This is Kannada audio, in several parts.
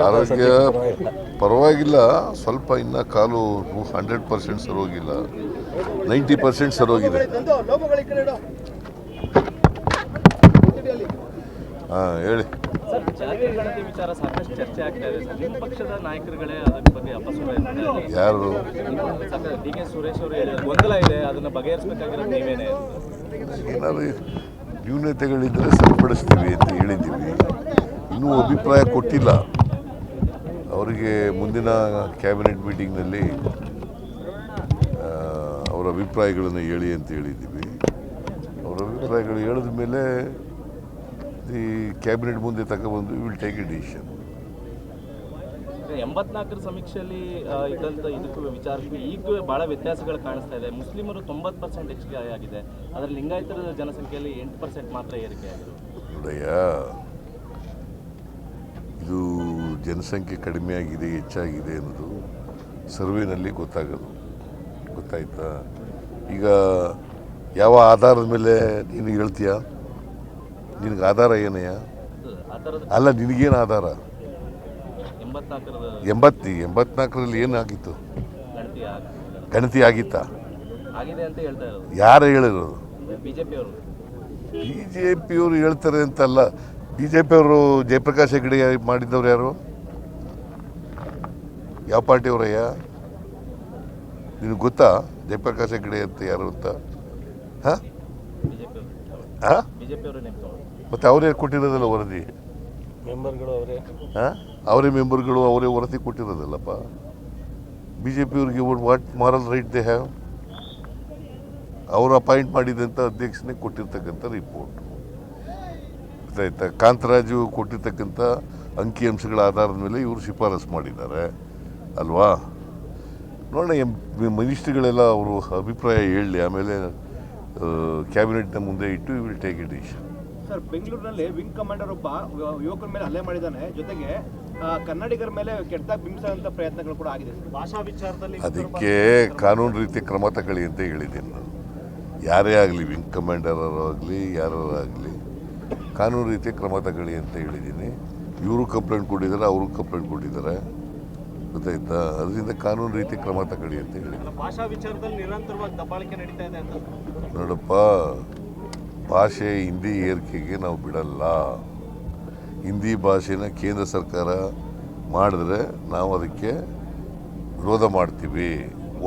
ಆರೋಗ್ಯ ಪರವಾಗಿಲ್ಲ, ಸ್ವಲ್ಪ ಇನ್ನು ಕಾಲು 100% ಸರೋಗಿಲ್ಲ, 90% ಸರೋಗಿದೆ. ಹಾಂ ಹೇಳಿ ಸರ್, ಜಾತಿ ಗಣತಿ ವಿಚಾರ ಸಾಕಷ್ಟು ಚರ್ಚೆ ಆಗ್ತಾ ಇದೆ ಸರ್. ನಿಮ್ಮ ಪಕ್ಷದ ನಾಯಕರುಗಳೇ ಅದರ ಬಗ್ಗೆ ಅಪಸ್ವರ ಯಾರು ಡಿ ಕೆ ಸುರೇಶ್ ಅವರು ಹೇಳಿದ್ರು, ಗೊಂದಲ ಇದೆ, ಅದನ್ನು ಬಗೆಹರಿಸಬೇಕಾಗಿರೋದು ನೀವೇನೆ. ಏನಾದ್ರು ನ್ಯೂನತೆಗಳಿದ್ದರೆ ಸರಿಪಡಿಸ್ತೀವಿ ಅಂತ ಹೇಳಿದ್ದೀವಿ. ಇನ್ನೂ ಅಭಿಪ್ರಾಯ ಕೊಟ್ಟಿಲ್ಲ ಅವರಿಗೆ. ಮುಂದಿನ ಕ್ಯಾಬಿನೆಟ್ ಮೀಟಿಂಗ್ನಲ್ಲಿ ಅವರ ಅಭಿಪ್ರಾಯಗಳನ್ನು ಹೇಳಿ ಅಂತ ಹೇಳಿದ್ದೀವಿ. ಅವರ ಅಭಿಪ್ರಾಯಗಳು ಹೇಳಿದ ಮೇಲೆ ಈ ಕ್ಯಾಬಿನೆಟ್ ಮುಂದೆ ತಗೊಬಂದು ವಿಲ್ ಟೇಕ್ ಎ ಡಿಸಿಷನ್. 84ರ ಸಮೀಕ್ಷೆಯಲ್ಲಿ ಇದ್ದಂಥ ಇದಕ್ಕೂ ವಿಚಾರಕ್ಕೂ ಈಗೂ ಭಾಳ ವ್ಯತ್ಯಾಸಗಳು ಕಾಣಿಸ್ತಾ ಇದೆ. ಮುಸ್ಲಿಮರು 90% ಹೆಚ್ಚಿಗೆ ಆಗಿದೆ, ಆದರೆ ಲಿಂಗಾಯತರ ಜನಸಂಖ್ಯೆಯಲ್ಲಿ 8% ಮಾತ್ರ ಏರಿಕೆ ಆಗಿದೆ. ನೋಡಯ್ಯ, ಇದು ಜನಸಂಖ್ಯೆ ಕಡಿಮೆ ಆಗಿದೆ ಹೆಚ್ಚಾಗಿದೆ ಅನ್ನೋದು ಸರ್ವೇನಲ್ಲಿ ಗೊತ್ತಾಗೋದು. ಗೊತ್ತಾಯ್ತಾ? ಈಗ ಯಾವ ಆಧಾರದ ಮೇಲೆ ನೀನು ಹೇಳ್ತೀಯ? ನಿನಗೆ ಆಧಾರ ಏನಯ್ಯ? ಅಲ್ಲ, ನಿನಗೇನು ಆಧಾರ? 84ರಲ್ಲಿ ಏನಾಗಿತ್ತು? ಗಣತಿ ಆಗಿತ್ತಾ? ಯಾರು ಹೇಳಿರೋದು? ಬಿಜೆಪಿಯವರು ಹೇಳ್ತಾರೆ ಅಂತಲ್ಲ. ಬಿಜೆಪಿಯವರು ಜಯಪ್ರಕಾಶ್ ಹೆಗಡೆ ಮಾಡಿದ್ದವ್ರು ಯಾರು? ಯಾವ ಪಾರ್ಟಿಯವರಯ್ಯ? ನಿನಗೆ ಗೊತ್ತಾ ಜಯಪ್ರಕಾಶ್ ಹೆಗಡೆ ಅಂತ ಯಾರು ಅಂತ? ಹಾಂ ಹಾಂ ಮತ್ತು ಅವರೇ ಕೊಟ್ಟಿರೋದಲ್ಲ ವರದಿ. ಮೆಂಬರ್ಗಳು ಅವರೇ. ಹಾಂ, ಅವರೇ ಮೆಂಬರ್ಗಳು, ಅವರೇ ವರದಿ ಕೊಟ್ಟಿರೋದಲ್ಲಪ್ಪ. ಬಿ ಜೆ ಪಿಯವ್ರಿಗೆ what moral right they have? ಅವರು ಅಪಾಯಿಂಟ್ ಮಾಡಿದಂಥ ಅಧ್ಯಕ್ಷನೇ ಕೊಟ್ಟಿರ್ತಕ್ಕಂಥ ರಿಪೋರ್ಟ್. ಗೊತ್ತಾಯ್ತಾ? ಕಾಂತರಾಜು ಕೊಟ್ಟಿರ್ತಕ್ಕಂಥ ಅಂಕಿಅಂಶಗಳ ಆಧಾರದ ಮೇಲೆ ಇವರು ಶಿಫಾರಸು ಮಾಡಿದ್ದಾರೆ ಅಲ್ವಾ? ನೋಡೋಣ, ಮಿನಿಸ್ಟ್ರಿಗಳೆಲ್ಲ ಅವರು ಅಭಿಪ್ರಾಯ ಹೇಳಲಿ, ಆಮೇಲೆ ಕ್ಯಾಬಿನೆಟ್ನ ಮುಂದೆ ಇಟ್ಟು will take A decision. Sir, ಬೆಂಗಳೂರಿನಲ್ಲಿ ವಿಂಗ್ ಕಮಾಂಡರ್ ಒಬ್ಬ ಯುವಕರ ಮೇಲೆ ಹಲ್ಲೆ ಮಾಡಿದ್ದಾನೆ, ಜೊತೆಗೆ ಕನ್ನಡಿಗರ ಮೇಲೆ ಕೆಟ್ಟದಾಗಿ ಬಿಂಬಿಸುವಂಥ ಪ್ರಯತ್ನಗಳು ಕೂಡ ಆಗಿದೆ. ಭಾಷಾ ವಿಚಾರದಲ್ಲಿ ಅದಕ್ಕೆ ಕಾನೂನು ರೀತಿ ಕ್ರಮ ತಗೊಳ್ಳಿ ಅಂತ ಹೇಳಿದ್ದೀನಿ ನಾನು. ಯಾರೇ ಆಗಲಿ, ವಿಂಗ್ ಕಮಾಂಡರ್ ಆಗಲಿ ಯಾರಾಗಲಿ, ಕಾನೂನು ರೀತಿ ಕ್ರಮ ತಗೊಳ್ಳಿ ಅಂತ ಹೇಳಿದ್ದೀನಿ. ಇವರು ಕಂಪ್ಲೇಂಟ್ ಕೊಟ್ಟಿದ್ದಾರೆ, ಅವರು ಕಂಪ್ಲೇಂಟ್ ಕೊಟ್ಟಿದ್ದಾರೆ. ಗೊತ್ತಾಯ್ತಾ? ಅದರಿಂದ ಕಾನೂನು ರೀತಿ ಕ್ರಮ ತಗೊಳ್ಳಿ ಅಂತ ಹೇಳಿ. ಭಾಷಾ ವಿಚಾರದಲ್ಲಿ ನಿರಂತರವಾಗಿ ದಬ್ಬಾಳಿಕೆ ನಡೀತಾ ಇದೆ ಅಂತ. ನೋಡಪ್ಪ, ಭಾಷೆ ಹಿಂದಿ ಏರಿಕೆಗೆ ನಾವು ಬಿಡಲ್ಲ. ಹಿಂದಿ ಭಾಷೆನ ಕೇಂದ್ರ ಸರ್ಕಾರ ಮಾಡಿದ್ರೆ ನಾವು ಅದಕ್ಕೆ ವಿರೋಧ ಮಾಡ್ತೀವಿ,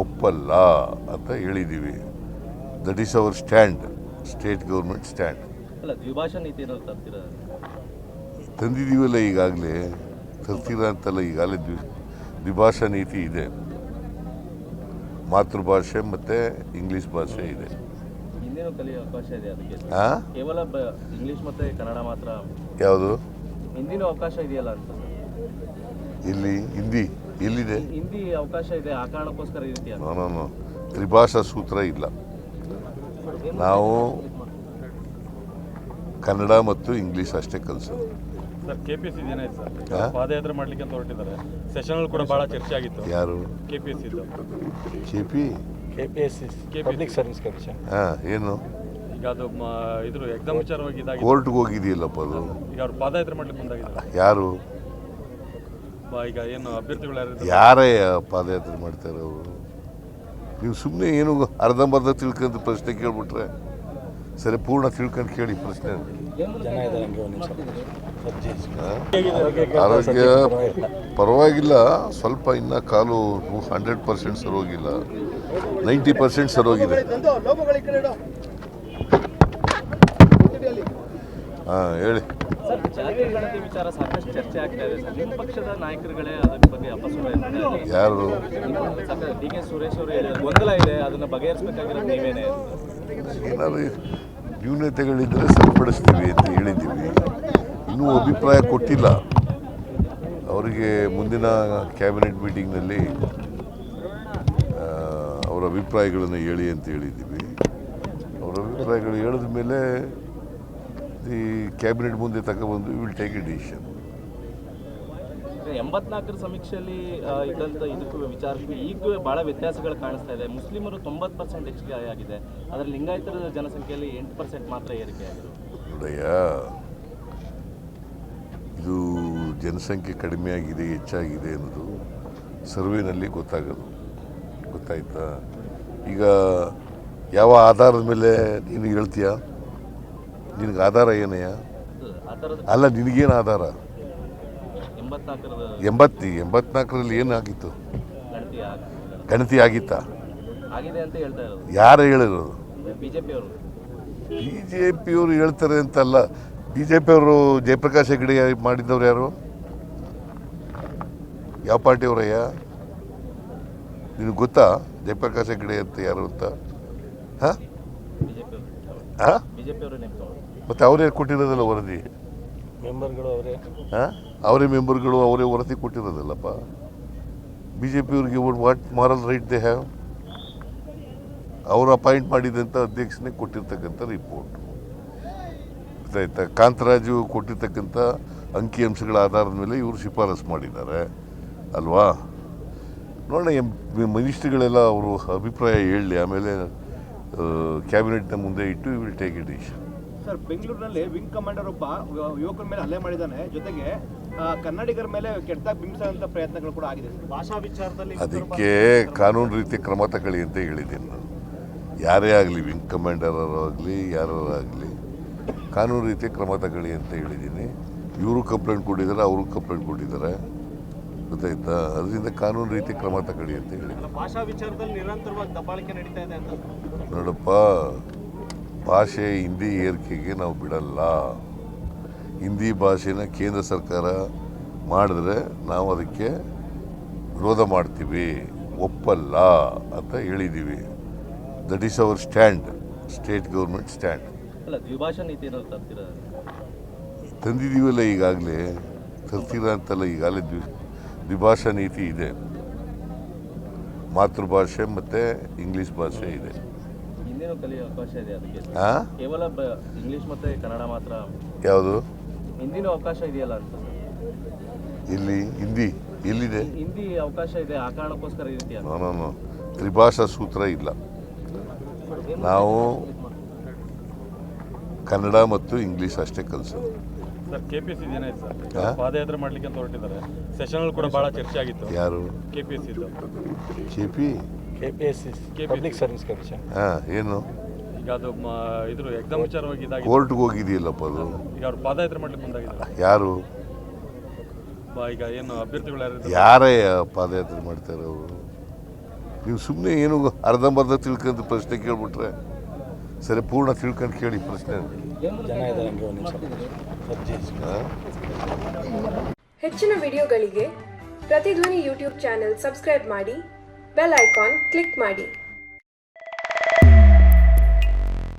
ಒಪ್ಪಲ್ಲ ಅಂತ ಹೇಳಿದ್ದೀವಿ. That is our stand, state government stand. ಅಲ್ಲ, ದ್ವಿಭಾಷಾ ನೀತಿ ತಂದಿದ್ದೀವಲ್ಲ ಈಗಾಗಲೇ. ತರ್ತೀರ ಅಂತಲ್ಲ, ಈಗಾಗಲೇ ದ್ವಿಭಾಷಾ ನೀತಿ ಇದೆ. ಮಾತೃಭಾಷೆ ಮತ್ತು ಇಂಗ್ಲೀಷ್ ಭಾಷೆ ಇದೆ. ಹಿಂದಿನೂ ಕಲಿಯೋ ಅವಕಾಶ ಇದೆ ಅದಕ್ಕೆ. ಕೇವಲ ಇಂಗ್ಲೀಷ್ ಮತ್ತು ಕನ್ನಡ ಮಾತ್ರ? ಯಾವುದು? ಹಿಂದಿನೂ ಅವಕಾಶ ಇದೆಯಲ್ಲ ಅಂತ. ಇಲ್ಲಿ ಹಿಂದಿ ಎಲ್ಲಿದೆ? ಹಿಂದಿ ಅವಕಾಶ ಇದೆ, ಆ ಕಾರಣಕ್ಕೋಸ್ಕರ ಈ ರೀತಿ. ನಾನು ತ್ರಿಭಾಷಾ ಸೂತ್ರ ಇಲ್ಲ. ನಾವು ಕನ್ನಡ ಮತ್ತು ಇಂಗ್ಲೀಷ್ ಅಷ್ಟೇ ಕಲಿಸೋದು. ಸರ್, ಕೆಪಿಎಸ್ಸಿ ಏನಾಯ್ತು ಸರ್? ಪಾದಯಾತ್ರೆ ಮಾಡ್ಲಿಕ್ಕೆ ಅಂತ ಹೊರಟಿದ್ದಾರೆ. ಸೆಷನ್ ಕೂಡ ಬಹಳ ಚರ್ಚೆ ಆಗಿತ್ತು. ಯಾರು? KPSC public service commission. ಹಾಂ, ಏನು ಈಗ ಅದು ಇದ್ರ ಎಕ್ಸಾಮ್ ವಿಚಾರವಾಗಿ ಕೋರ್ಟ್ಗೆ ಹೋಗಿದೆಯಲ್ಲಪ್ಪ ಅದು. ಈಗ ಅವ್ರು ಪಾದಯಾತ್ರೆ ಮಾಡ್ಲಿಕ್ಕೆ ಮುಂದಾಗಿದ್ದಾರೆ. ಯಾರು? ಈಗ ಏನು ಅಭ್ಯರ್ಥಿಗಳು ಯಾರೇ ಪಾದಯಾತ್ರೆ ಮಾಡ್ತಾರೆ ಅವರು? ನೀವು ಸುಮ್ಮನೆ ಏನು ಅರ್ಧಂಬರ್ಧ ತಿಳ್ಕೊಂಡು ಪ್ರಶ್ನೆ ಕೇಳ್ಬಿಟ್ರೆ ಸರಿ, ಪೂರ್ಣ ತಿಳ್ಕೊಂಡು ಕೇಳಿ ಪ್ರಶ್ನೆ. ಆರೋಗ್ಯ ಪರವಾಗಿಲ್ಲ, ಸ್ವಲ್ಪ ಇನ್ನು ಕಾಲು 100% ಸರೋಗಿಲ್ಲ, 90% ಸರೋಗಿದೆ. ಹಾಂ ಹೇಳಿ ಸರ್, ಜಾತಿ ಗಣತಿ ವಿಚಾರ ಸಾಕಷ್ಟು ಚರ್ಚೆ ಆಗ್ತಾ ಇದೆ ಸರ್. ನಿಮ್ಮ ಪಕ್ಷದ ನಾಯಕರುಗಳೇ ಅದರ ಬಗ್ಗೆ ಅಪಸ್ವರ ಯಾರು? ಡಿ ಕೆ ಸುರೇಶ್ ಅವರು ಹೇಳಿದ್ರು, ಗೊಂದಲ ಇದೆ, ಅದನ್ನು ಬಗೆಹರಿಸಬೇಕಾಗಿರೋದು ನೀವೇನೆ. ಏನಾದ್ರು ನ್ಯೂನತೆಗಳಿದ್ದರೆ ಸರಿಪಡಿಸ್ತೀವಿ ಅಂತ ಹೇಳಿದ್ದೀವಿ. ಇನ್ನೂ ಅಭಿಪ್ರಾಯ ಕೊಟ್ಟಿಲ್ಲ ಅವರಿಗೆ. ಮುಂದಿನ ಕ್ಯಾಬಿನೆಟ್ ಮೀಟಿಂಗ್ನಲ್ಲಿ ಅವರ ಅಭಿಪ್ರಾಯಗಳನ್ನು ಹೇಳಿ ಅಂತ ಹೇಳಿದ್ದೀವಿ. ಅವರ ಅಭಿಪ್ರಾಯಗಳು ಹೇಳಿದ ಮೇಲೆ ಈ ಕ್ಯಾಬಿನೆಟ್ ಮುಂದೆ ತಗೊಬಂದು ವಿಲ್ ಟೇಕ್ ಎ ಡಿಸಿಷನ್. 84ರ ಸಮೀಕ್ಷೆಯಲ್ಲಿ ಇದ್ದಂಥ ಇದಕ್ಕೂ ವಿಚಾರಕ್ಕೂ ಈಗೂ ಭಾಳ ವ್ಯತ್ಯಾಸಗಳು ಕಾಣಿಸ್ತಾ ಇದೆ. ಮುಸ್ಲಿಮರು 90% ಹೆಚ್ಚಿಗೆ ಆಗಿದೆ, ಆದರೆ ಲಿಂಗಾಯತರ ಜನಸಂಖ್ಯೆಯಲ್ಲಿ 8% ಮಾತ್ರ ಏರಿಕೆ ಆಗಿದೆ. ನೋಡಯ್ಯ, ಇದು ಜನಸಂಖ್ಯೆ ಕಡಿಮೆ ಆಗಿದೆ ಹೆಚ್ಚಾಗಿದೆ ಅನ್ನೋದು ಸರ್ವೆನಲ್ಲಿ ಗೊತ್ತಾಗೋದು. ಗೊತ್ತಾಯ್ತಾ? ಈಗ ಯಾವ ಆಧಾರದ ಮೇಲೆ ನೀನು ಹೇಳ್ತೀಯ? ನಿನಗೆ ಆಧಾರ ಏನಯ್ಯ? ಆ ಥರದ ಅಲ್ಲ, ನಿನಗೇನು ಆಧಾರ? 84ರದ 84ರಲ್ಲಿ ಏನಾಗಿತ್ತು? ಗಣತಿ ಗಣತಿ ಆಗಿತ್ತಾ? ಆಗಿದೆ ಅಂತ ಹೇಳ್ತಾ ಇರೋದು ಯಾರು ಹೇಳಿರೋದು? ಬಿಜೆಪಿ ಅವರು. ಬಿ ಜೆ ಪಿಯವರು ಹೇಳ್ತಾರೆ ಅಂತಲ್ಲ. ಬಿ ಜೆ ಪಿಯವರು ಜಯಪ್ರಕಾಶ್ ಹೆಗಡೆ ಮಾಡಿದ್ದವ್ರು ಯಾರು? ಯಾವ ಪಾರ್ಟಿಯವರಯ್ಯ? ನಿನಗೆ ಗೊತ್ತಾ ಜಯಪ್ರಕಾಶ್ ಹೆಗಡೆ ಅಂತ ಯಾರು ಅಂತ? ಹಾಂ ಹಾಂ ಬಿಜೆಪಿ ಅವರು ನೇಮಕ ಮತ್ತು ಅವರೇ ಕೊಟ್ಟಿರೋದಲ್ಲ ವರದಿ? ಮೆಂಬರ್ಗಳು ಅವರೇ. ಹಾಂ, ಅವರೇ ಮೆಂಬರ್ಗಳು ಅವರೇ ವರದಿ ಕೊಟ್ಟಿರೋದಲ್ಲಪ್ಪ. ಬಿ ಜೆ ಪಿಯವ್ರಿಗೆ what moral right they have? ಅವರು ಅಪಾಯಿಂಟ್ ಮಾಡಿದಂಥ ಅಧ್ಯಕ್ಷನೇ ಕೊಟ್ಟಿರ್ತಕ್ಕಂಥ ರಿಪೋರ್ಟ್. ಗೊತ್ತಾಯ್ತಾ? ಕಾಂತರಾಜು ಕೊಟ್ಟಿರ್ತಕ್ಕಂಥ ಅಂಕಿಅಂಶಗಳ ಆಧಾರದ ಮೇಲೆ ಇವರು ಶಿಫಾರಸು ಮಾಡಿದ್ದಾರೆ ಅಲ್ವಾ? ನೋಡೋಣ, ಮಿನಿಸ್ಟ್ರಿಗಳೆಲ್ಲ ಅವರು ಅಭಿಪ್ರಾಯ ಹೇಳಲಿ, ಆಮೇಲೆ ಕ್ಯಾಬಿನೆಟ್ನ ಮುಂದೆ ಇಟ್ಟು will take it decision. Sir, ಬೆಂಗಳೂರಿನಲ್ಲಿ ವಿಂಗ್ ಕಮಾಂಡರ್ ಒಬ್ಬ ಯುವಕರ ಮೇಲೆ ಹಲ್ಲೆ ಮಾಡಿದ್ದಾನೆ. ಜೊತೆಗೆ ಕನ್ನಡಿಗರ ಮೇಲೆ ಕೆಟ್ಟದಾಗಿ ಬಿಂಬಿಸುವಂತ ಪ್ರಯತ್ನಗಳು ಕೂಡ ಆಗಿದೆ ಸರ್. ಭಾಷಾ ವಿಚಾರದಲ್ಲಿ ಅದಕ್ಕೆ ಕಾನೂನು ರೀತಿ ಕ್ರಮ ತಗೊಳ್ಳಿ ಅಂತ ಹೇಳಿದ್ದೀನಿ ನಾನು. ಯಾರೇ ಆಗಲಿ, ವಿಂಗ್ ಕಮಾಂಡರ್ ಆಗಲಿ ಯಾರಾಗಲಿ, ಕಾನೂನು ರೀತಿ ಕ್ರಮ ತಗೊಳ್ಳಿ ಅಂತ ಹೇಳಿದ್ದೀನಿ. ಇವರು ಕಂಪ್ಲೇಂಟ್ ಕೊಟ್ಟಿದ್ದಾರೆ, ಅವರು ಕಂಪ್ಲೇಂಟ್ ಕೊಟ್ಟಿದ್ದಾರೆ. ಗೊತ್ತಾಯ್ತಾ? ಅದರಿಂದ ಕಾನೂನು ರೀತಿ ಕ್ರಮ ತಗೊಳ್ಳಿ ಅಂತ ಹೇಳಿದ್ದೀನಿ. ಭಾಷಾ ವಿಚಾರದಲ್ಲಿ ನಿರಂತರವಾಗಿ ದಬ್ಬಾಳಿಕೆ ನಡೀತಾ ಇದೆ ಅಂತ. ನೋಡಪ್ಪ, ಭಾಷೆ ಹಿಂದಿ ಏರಿಕೆಗೆ ನಾವು ಬಿಡಲ್ಲ. ಹಿಂದಿ ಭಾಷೆನ ಕೇಂದ್ರ ಸರ್ಕಾರ ಮಾಡಿದ್ರೆ ನಾವು ಅದಕ್ಕೆ ವಿರೋಧ ಮಾಡ್ತೀವಿ, ಒಪ್ಪಲ್ಲ ಅಂತ ಹೇಳಿದ್ದೀವಿ. That is our stand, state government stand. ಅಲ್ಲ, ದ್ವಿಭಾಷಾ ನೀತಿ ಏನಾದ್ರು ತರ್ತೀರಾ? ತಂದಿದ್ದೀವಲ್ಲ ಈಗಾಗಲೇ. ತರ್ತೀರಾ ಅಂತಲ್ಲ, ಈಗಾಗಲೇ ದ್ವಿಭಾಷಾ ನೀತಿ ಇದೆ. ಮಾತೃಭಾಷೆ ಮತ್ತು ಇಂಗ್ಲೀಷ್ ಭಾಷೆ ಇದೆ. ಹಿಂದಿನೂ ಕಲಿಯೋ ಅವಕಾಶ ಇದೆ ಅದಕ್ಕೆ. ಹಾಂ, ಕೇವಲ ಇಂಗ್ಲಿಷ್ ಮತ್ತು ಕನ್ನಡ ಮಾತ್ರ? ಯಾವುದು? ಹಿಂದಿನೂ ಅವಕಾಶ ಇದೆಯಲ್ಲ ಅಂತ. ಇಲ್ಲಿ ಹಿಂದಿ ಎಲ್ಲಿದೆ? ಹಿಂದಿ ಅವಕಾಶ ಇದೆ, ಆ ಕಾರಣಕ್ಕೋಸ್ಕರ ಈ ರೀತಿ ಅಂತ. ನಾನು ತ್ರಿಭಾಷಾ ಸೂತ್ರ ಇಲ್ಲ. ನಾವು ಕನ್ನಡ ಮತ್ತು ಇಂಗ್ಲೀಷ್ ಅಷ್ಟೇ ಕಲಿಸೋದು. ಸರ್, KPSC ಏನಾಯ್ತು ಸರ್? ಹಾ? ಪಾದಯಾತ್ರೆ ಮಾಡ್ಲಿಕ್ಕೆ ಅಂತ ಹೊರಟಿದ್ದಾರೆ. ಸೆಷನ್ ಕೂಡ ಬಹಳ ಚರ್ಚೆ ಆಗಿತ್ತು. ಯಾರು? KPSC ಇದ್ದು. KPSC public service commission. ಹಾಂ, ಏನು? ಈಗ ಅದು ಇದ್ರ ಎಕ್ಸಾಮ್ ವಿಚಾರವಾಗಿ ಇದಾಗಿದೆ. ಕೋರ್ಟ್ಗೆ ಹೋಗಿದೆಯಲ್ಲಪ್ಪ ಅದು. ಈಗ ಅವ್ರು ಪಾದಯಾತ್ರೆ ಮಾಡ್ಲಿಕ್ಕೆ ಮುಂದಾಗಿದ್ದಾರೆ. ಯಾರು? ಈಗ ಏನು ಅಭ್ಯರ್ಥಿಗಳು ಯಾರು? ಯಾರೇ ಪಾದಯಾತ್ರೆ ಮಾಡ್ತಾರೆ ಅವರು? ನೀವು ಸುಮ್ಮನೆ ಏನು ಅರ್ಧಂಬರ್ಧ ತಿಳ್ಕೊಂಡು ಪ್ರಶ್ನೆ ಕೇಳ್ಬಿಟ್ರೆ ಸರಿ, ಪೂರ್ಣ ತಿಳ್ಕೊಂಡು ಕೇಳಿ ಪ್ರಶ್ನೆ. ಹೆಚ್ಚಿನ ವಿಡಿಯೋಗಳಿಗೆ ಪ್ರತಿಧ್ವನಿ ಯೂಟ್ಯೂಬ್ ಚಾನೆಲ್ ಸಬ್ಸ್ಕ್ರೈಬ್ ಮಾಡಿ, ಬೆಲ್ ಐಕಾನ್ ಕ್ಲಿಕ್ ಮಾಡಿ.